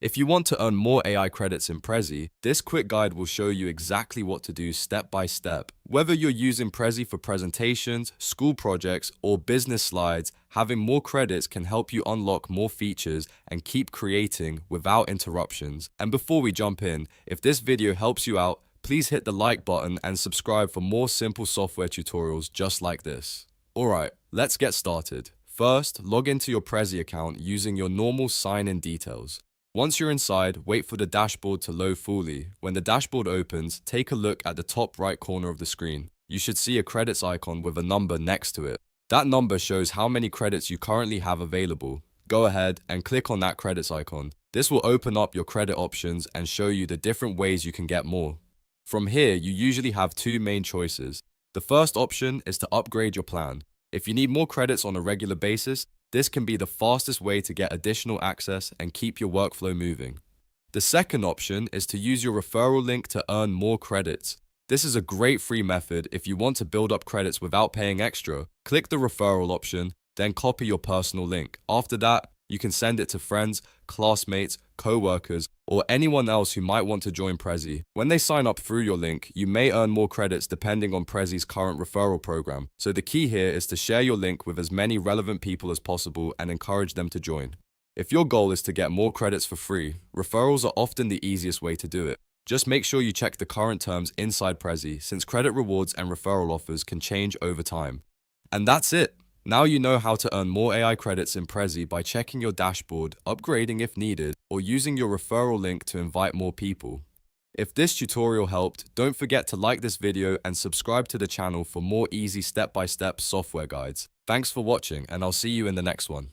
If you want to earn more AI credits in Prezi, this quick guide will show you exactly what to do step by step. Whether you're using Prezi for presentations, school projects, or business slides, having more credits can help you unlock more features and keep creating without interruptions. And before we jump in, if this video helps you out, please hit the like button and subscribe for more simple software tutorials just like this. Alright, let's get started. First, log into your Prezi account using your normal sign-in details. Once you're inside, wait for the dashboard to load fully. When the dashboard opens, take a look at the top right corner of the screen. You should see a credits icon with a number next to it. That number shows how many credits you currently have available. Go ahead and click on that credits icon. This will open up your credit options and show you the different ways you can get more. From here, you usually have two main choices. The first option is to upgrade your plan. If you need more credits on a regular basis, this can be the fastest way to get additional access and keep your workflow moving. The second option is to use your referral link to earn more credits. This is a great free method if you want to build up credits without paying extra. Click the referral option, then copy your personal link. After that, you can send it to friends, classmates, co-workers, or anyone else who might want to join Prezi. When they sign up through your link, you may earn more credits depending on Prezi's current referral program. So the key here is to share your link with as many relevant people as possible and encourage them to join. If your goal is to get more credits for free, referrals are often the easiest way to do it. Just make sure you check the current terms inside Prezi, since credit rewards and referral offers can change over time. And that's it! Now you know how to earn more AI credits in Prezi by checking your dashboard, upgrading if needed, or using your referral link to invite more people. If this tutorial helped, don't forget to like this video and subscribe to the channel for more easy step-by-step software guides. Thanks for watching, and I'll see you in the next one.